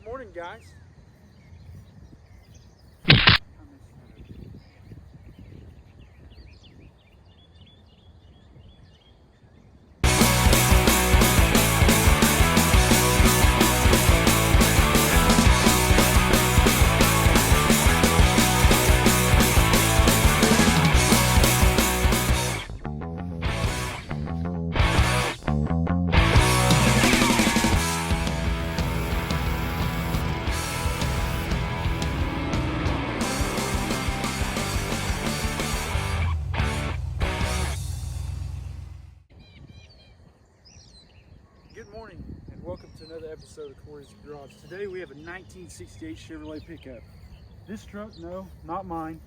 morning, guys. Good morning and welcome to another episode of Corey's Garage. Today we have a 1968 Chevrolet pickup. This truck, no, not mine,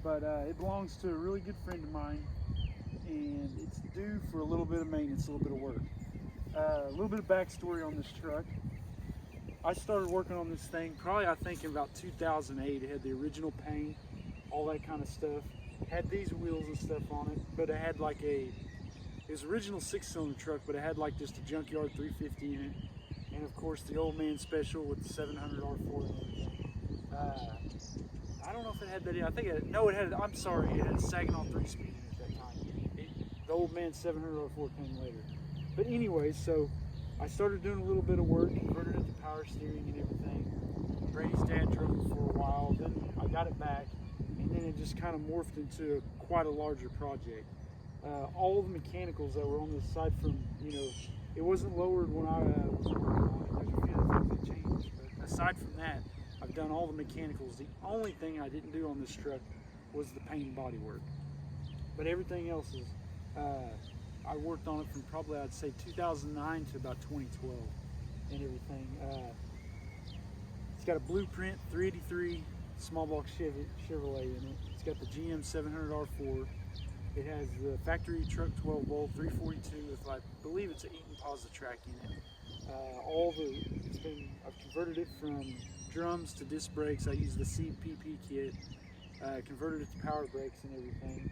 but it belongs to a really good friend of mine, and it's due for a little bit of maintenance, a little bit of work. A little bit of backstory on this truck. I started working on this thing probably I think in about 2008. It had the original paint, all that kind of stuff. Had these wheels and stuff on it, but it had like it was original 6-cylinder truck, but it had like just a junkyard 350 in it, and of course the old man special with the 700 R4 and everything. I don't know if it had that. I think it had. I'm sorry, it had a Saginaw 3-speed in it at that time. The old man 700 R4 came later. But anyway, so I started doing a little bit of work, converted it to power steering and everything. Brady's dad drove it for a while. Then I got it back, and then it just kind of morphed into quite a larger project. All the mechanicals that were on this, aside from, it wasn't lowered when I was working on it. There's a few other things that changed, but aside from that, I've done all the mechanicals. The only thing I didn't do on this truck was the paint and body work. But everything else is, I worked on it from probably, I'd say 2009 to about 2012 and everything. It's got a blueprint 383 small block Chevrolet in it. It's got the GM 700 R4. It has the factory truck 12 volt 342 with, I believe it's an Eaton Positrack in it. I've converted it from drums to disc brakes. I use the CPP kit. Converted it to power brakes and everything.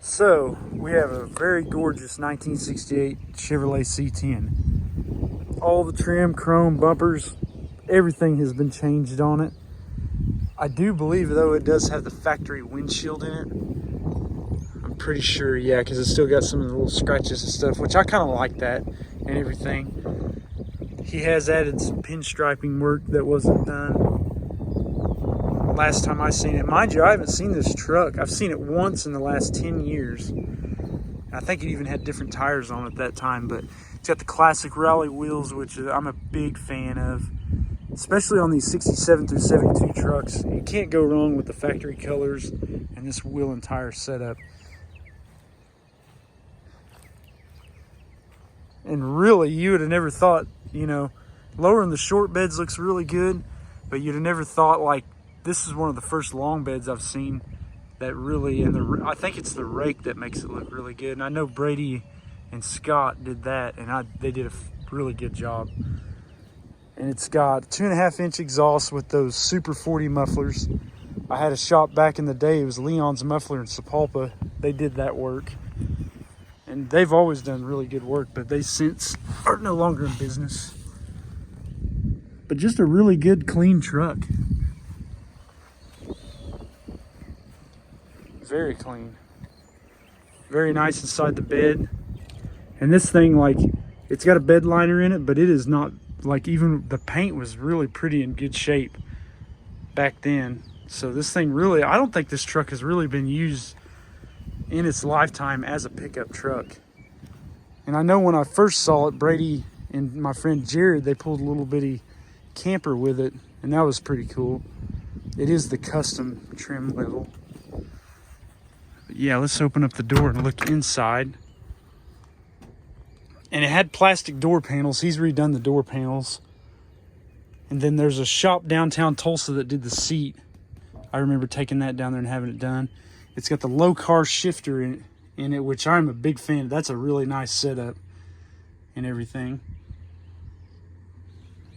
So we have a very gorgeous 1968 Chevrolet C10. All the trim, chrome, bumpers, everything has been changed on it. I do believe, though, it does have the factory windshield in it. I'm pretty sure, yeah, because it's still got some of the little scratches and stuff, which I kind of like that and everything. He has added some pinstriping work that wasn't done last time I seen it. Mind you, I haven't seen this truck. I've seen it once in the last 10 years. I think it even had different tires on it at that time, but it's got the classic rally wheels, which I'm a big fan of. Especially on these 67 through 72 trucks, you can't go wrong with the factory colors and this wheel and tire setup. And really, you would have never thought, lowering the short beds looks really good, but you'd have never thought, like, this is one of the first long beds I've seen that really, I think it's the rake that makes it look really good. And I know Brady and Scott did that, and they did a really good job. And it's got 2.5-inch exhaust with those Super 40 mufflers. I had a shop back in the day. It was Leon's Muffler in Sapulpa. They did that work. And they've always done really good work, but they since are no longer in business. But just a really good, clean truck. Very clean. Very nice inside the bed. And this thing, like, it's got a bed liner in it, but it is not, like, even the paint was really pretty in good shape back then. So this thing really, I don't think this truck has really been used in its lifetime as a pickup truck. And I know when I first saw it, Brady and my friend Jared, they pulled a little bitty camper with it, and that was pretty cool. It is the custom trim level. But yeah, let's open up the door and look inside. And it had plastic door panels. He's redone the door panels. And then there's a shop downtown Tulsa that did the seat. I remember taking that down there and having it done. It's got the low car shifter in it, which I'm a big fan of. That's a really nice setup and everything.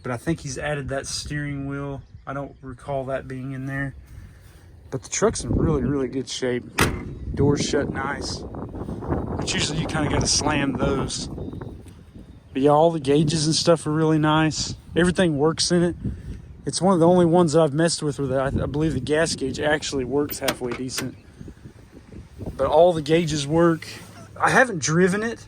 But I think he's added that steering wheel. I don't recall that being in there. But the truck's in really, really good shape. Doors shut nice. But usually you kind of got to slam those. But yeah, all the gauges and stuff are really nice. Everything works in it. It's one of the only ones that I've messed with where I believe the gas gauge actually works halfway decent. But all the gauges work. I haven't driven it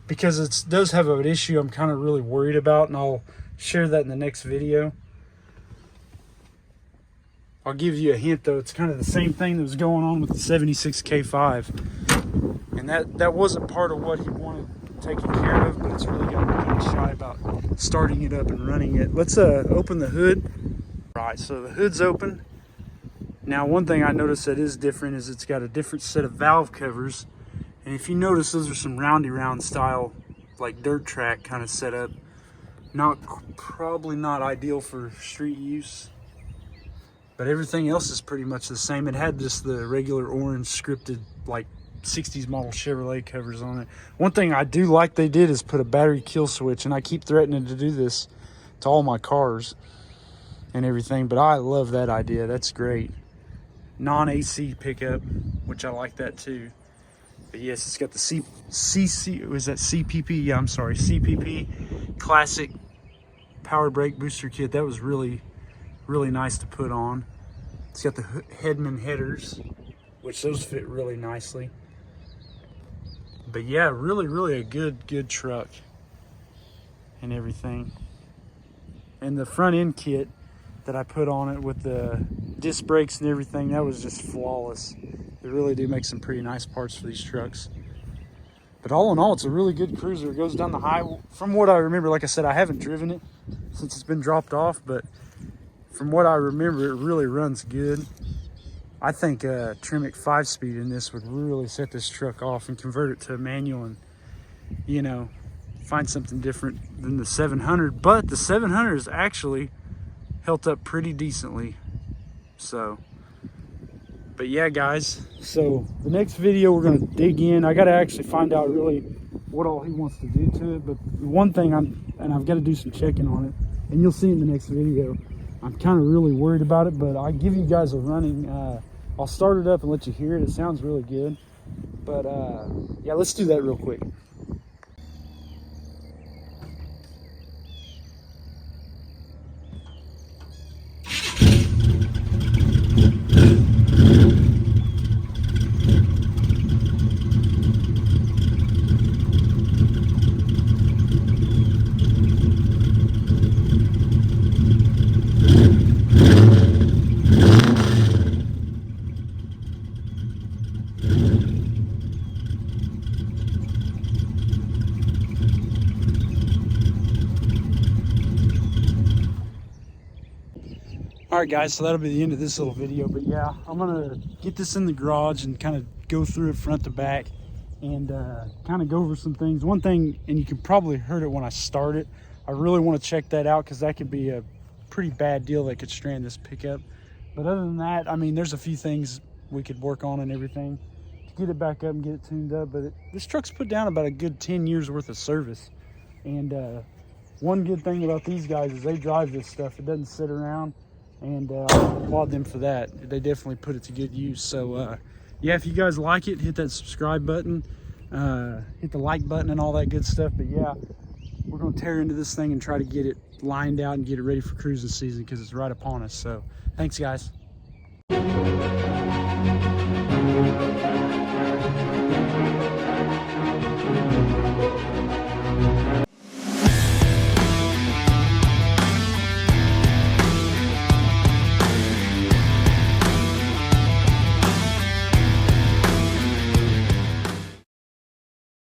because it does have an issue I'm kind of really worried about, and I'll share that in the next video. I'll give you a hint though, it's kind of the same thing that was going on with the 76 K5. And that wasn't part of what he wanted taken care of, but it's really got me kind of shy about starting it up and running it. Let's open the hood. Right, so the hood's open. Now one thing I noticed that is different is it's got a different set of valve covers. And if you notice, those are some roundy round style, like dirt track kind of setup. Probably not ideal for street use. But everything else is pretty much the same. It had just the regular orange scripted, like 60s model Chevrolet covers on it. One thing I do like they did is put a battery kill switch, and I keep threatening to do this to all my cars and everything, but I love that idea. That's great. Non-AC pickup, which I like that too. But yes, it's got the CPP? Yeah, I'm sorry, CPP classic power brake booster kit. That was really nice to put on. It's got the Hedman headers, which those fit really nicely. But yeah, really a good truck and everything. And the front end kit that I put on it with the disc brakes and everything, that was just flawless. They really do make some pretty nice parts for these trucks. But all in all, it's a really good cruiser. It goes down the highway. From what I remember, like I said, I haven't driven it since it's been dropped off, but from what I remember, it really runs good. I think a Tremec 5-speed in this would really set this truck off and convert it to a manual and, you know, find something different than the 700. But the 700 is actually held up pretty decently. So, but yeah, guys. So the next video, we're going to dig in. I got to actually find out really what all he wants to do to it. But the one thing I've got to do some checking on it, and you'll see in the next video. I'm kind of really worried about it, but I'll give you guys a running. I'll start it up and let you hear it. It sounds really good. But yeah, let's do that real quick. Alright guys, so that'll be the end of this little video, but yeah, I'm gonna get this in the garage and kind of go through it front to back and kind of go over some things. One thing, and you can probably heard it when I start it, I really want to check that out because that could be a pretty bad deal that could strand this pickup. But other than that, I mean, there's a few things we could work on and everything to get it back up and get it tuned up. But this truck's put down about a good 10 years worth of service. And one good thing about these guys is they drive this stuff. It doesn't sit around. And I applaud them for that. They definitely put it to good use. So yeah, if you guys like it, hit that subscribe button, hit the like button and all that good stuff. But yeah, we're gonna tear into this thing and try to get it lined out and get it ready for cruising season because it's right upon us. So thanks guys.